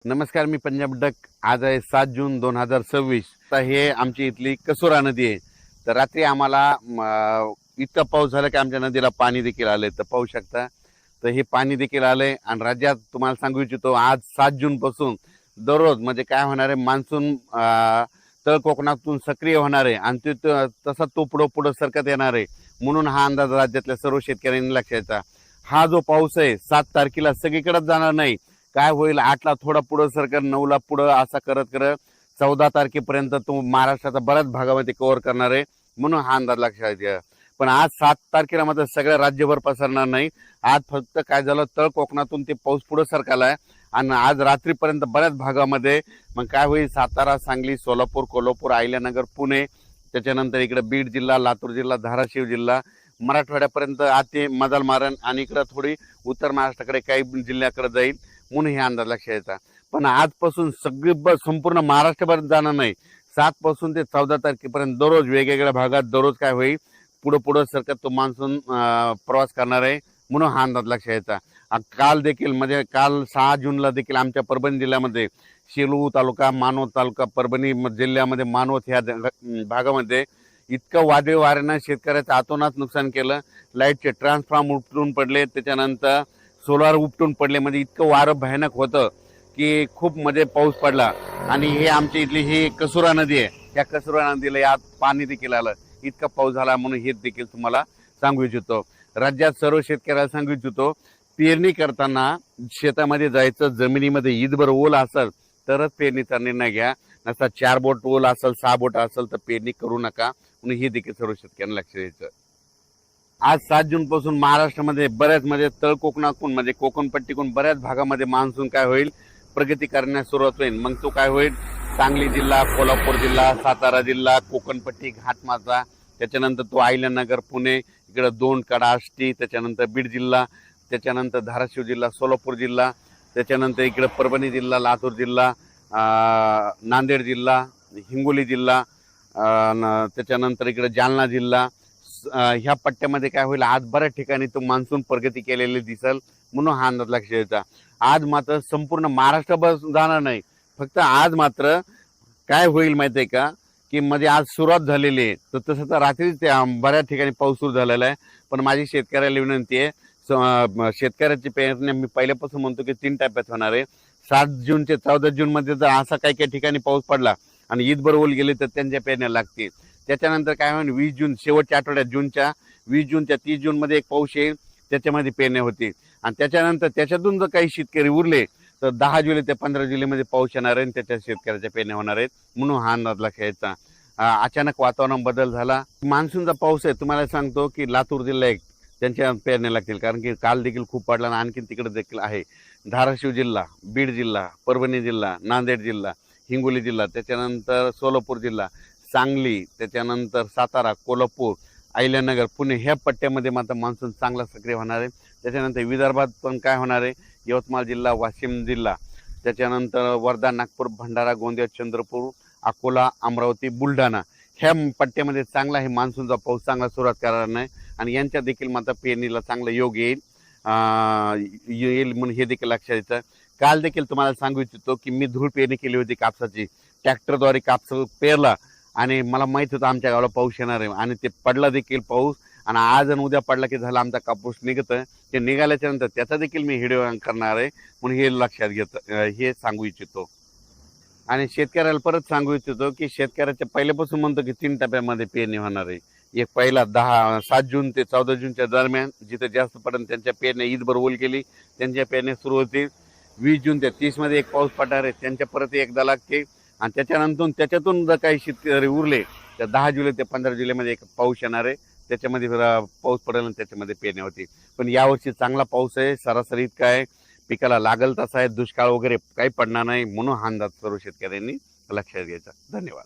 नमस्कार, मी पंजाब डक. आज आहे 7 जून 2026. तर हे आमची इथली कसुरा नदी आहे. तर रात्री आम्हाला इतका पाऊस झाला की आमच्या नदीला पाणी देखील आले. तर पाहू शकता, तर हे पाणी देखील आले. आणि राज्यात तुम्हाला सांगू इच्छितो, आज 7 जून पासून दररोज म्हणजे काय होणार आहे, मान्सून तळ कोकणातून सक्रिय होणार आहे आणि तसा तो पुढं सरकत येणार आहे. म्हणून हा अंदाज राज्यातल्या सर्व शेतकऱ्यांनी लक्षात. हा जो पाऊस आहे 7 तारखेला सगळीकडेच जाणार नाही. काय होईल, 8ला थोडा पुढं सरकार, 9ला पुढं, असा करत करत 14 तारखेपर्यंत तो महाराष्ट्राचा बऱ्याच भागामध्ये कव्हर करणार आहे. म्हणून हा अंदाज लक्षात घ्या. पण आज 7 तारखेला मात्र सगळ्या राज्यभर पसरणार नाही. आज फक्त काय झालं, तळ कोकणातून ते पाऊस पुढे सरकारलाय आणि आज रात्रीपर्यंत बऱ्याच भागामध्ये मग काय होईल, सातारा, सांगली, सोलापूर, कोल्हापूर, अहिल्यानगर, पुणे, त्याच्यानंतर इकडे बीड जिल्हा, लातूर जिल्हा, धाराशिव जिल्हा, मराठवाड्यापर्यंत आते मदाल मारण आणि इकडे थोडी उत्तर महाराष्ट्राकडे काही जिल्ह्याकडे जाईल. म्हणून हे अंदाज लक्षात येतात. पण आजपासून संपूर्ण महाराष्ट्रभर जाणार नाही. 7 पासून ते 14 तारखेपर्यंत दररोज वेगवेगळ्या भागात दररोज काय होईल, पुढं सरकत तो मान्सून प्रवास करणार आहे. म्हणून हा अंदाज लक्षात येतात. काल देखील म्हणजे काल 6 जूनला देखील आमच्या परभणी जिल्ह्यामध्ये शेलू तालुका, मानवत तालुका, परभणी जिल्ह्यामध्ये मानवत ह्या भागामध्ये इतकं वादळी वाऱ्यानं शेतकऱ्याचं आतोनात नुकसान केलं. लाईटचे ट्रान्सफॉर्म उपटून पडले, त्याच्यानंतर सोलार उपटून पडले. म्हणजे इतकं वारं भयानक होतं की खूप म्हणजे पाऊस पडला. आणि हे आमच्या इथली ही कसुरा नदी आहे. त्या कसुरा नदीला यात पाणी देखील आलं. इतका पाऊस झाला. म्हणून हे देखील तुम्हाला सांगू इच्छितो. राज्यात सर्व शेतकऱ्याला सांगू इच्छितो, पेरणी करताना शेतामध्ये जायचं, जमिनीमध्ये ईदभर ओल असेल तरच पेरणीचा निर्णय घ्या. नसता 4 बोट ओल असेल, 6 बोट असेल तर पेरणी करू नका. म्हणून हे देखील सर्व शेतकऱ्यांना लक्ष द्यायचं. आज 7 जून पासून महाराष्ट्रामध्ये बऱ्याच म्हणजे तळ कोकणातून म्हणजे कोकणपट्टीतून बऱ्याच भागामध्ये मान्सून काय होईल, प्रगती करण्यास सुरुवात होईल. मग तो काय होईल, सांगली जिल्हा, कोल्हापूर जिल्हा, सातारा जिल्हा, कोकणपट्टी, घाटमाचा, त्याच्यानंतर तो अहिल्यानगर, पुणे, इकडे 2 कडा, आष्टी, त्याच्यानंतर बीड जिल्हा, त्याच्यानंतर धाराशिव जिल्हा, सोलापूर जिल्हा, त्याच्यानंतर इकडे परभणी जिल्हा, लातूर जिल्हा, नांदेड जिल्हा, हिंगोली जिल्हा, त्याच्यानंतर इकडे जालना जिल्हा, ह्या पट्ट्यामध्ये काय होईल, आज बऱ्याच ठिकाणी तो मान्सून प्रगती केलेली दिसेल. म्हणून हा अंदाज लक्षात येतो. आज मात्र संपूर्ण महाराष्ट्रभर जाणार नाही. फक्त आज मात्र काय होईल माहिती आहे का, की मध्ये आज सुरुवात झालेली आहे. तर तसं तर रात्रीच बऱ्याच ठिकाणी पाऊस सुरू झालेला आहे. पण माझी शेतकऱ्याला विनंती आहे, शेतकऱ्याची पेरणी मी पहिल्यापासून म्हणतो की 3 टप्प्यात होणार आहे. 7 जून ते 14 जून मध्ये जर असा काही ठिकाणी पाऊस पडला आणि ईदभर ओल गेले तर त्यांच्या पेरण्या लागतील. त्याच्यानंतर काय होईल, 20 जून शेवटच्या आठवड्यात, जूनच्या 20 जून ते 30 जून मध्ये एक पाऊस येईल, त्याच्यामध्ये पेरण्या होतील. आणि त्याच्यानंतर त्याच्यातून जर काही शेतकरी उरले तर 10 जुलै ते 15 जुलैमध्ये पाऊस येणार आहे आणि त्याच्या शेतकऱ्याच्या पेरण्या होणार आहेत. म्हणून हा अंदाज लक्षात यायचा. अचानक वातावरण बदल झाला. मान्सूनचा पाऊस आहे, तुम्हाला सांगतो की लातूर जिल्हा एक त्यांच्या पेरण्या लागतील, कारण की काल देखील खूप पडला आणि आणखी तिकडे देखील आहे. धाराशिव जिल्हा, बीड जिल्हा, परभणी जिल्हा, नांदेड जिल्हा, हिंगोली जिल्हा, त्याच्यानंतर सोलापूर जिल्हा, सांगली, त्याच्यानंतर सातारा, कोल्हापूर, अहिल्यानगर, पुणे ह्या पट्ट्यामध्ये मात्र मान्सून चांगला सक्रिय होणार आहे. त्याच्यानंतर विदर्भात पण काय होणार आहे, यवतमाळ जिल्हा, वाशिम जिल्हा, त्याच्यानंतर वर्धा, नागपूर, भंडारा, गोंदिया, चंद्रपूर, अकोला, अमरावती, बुलढाणा ह्या पट्ट्यामध्ये चांगला हे मान्सूनचा पाऊस चांगला सुरुवात करणार नाही. आणि यांच्या देखील मात्र पेरणीला चांगला योग येईल म्हणून हे देखील लक्षात येतं. काल देखील तुम्हाला सांगू इच्छितो की मी धूळ पेरणी केली होती कापसाची. ट्रॅक्टरद्वारे कापस पेरला आणि मला माहित होतं आमच्या गावाला पाऊस येणार आहे आणि ते पडला देखील पाऊस. आणि आज आणि उद्या पडला की झाला आमचा कापूस निघतं. ते निघाल्याच्या नंतर त्याचा देखील मी व्हिडिओ करणार आहे. म्हणून हे लक्षात घेतं, हे सांगू इच्छितो. आणि शेतकऱ्याला परत सांगू इच्छितो की शेतकऱ्याच्या पहिल्यापासून म्हणतो की 3 टप्प्यामध्ये पेरणी होणार आहे. एक पहिला 7 जून ते 14 जूनच्या दरम्यान जिथे जास्त पडून त्यांच्या पेरण्या ईदभर ओल गेली त्यांच्या पेरण्या सुरू होतील. 20 जून ते 30 मध्ये एक पाऊस पडणार आहे, त्यांच्या परत एकदा लागते. आणि त्याच्यातून जर काही शेतकरी उरले तर 10 जुलै ते 15 जुलैमध्ये एक पाऊस येणार आहे. त्याच्यामध्ये पाऊस पडेल आणि त्याच्यामध्ये पेरण्या होती. पण यावर्षी चांगला पाऊस आहे, सरासरी इतका आहे, पिकाला लागल तसा आहे, दुष्काळ वगैरे काही पडणार नाही. म्हणून हा अंदाज सर्व शेतकऱ्यांनी लक्षात घ्यायचा. धन्यवाद.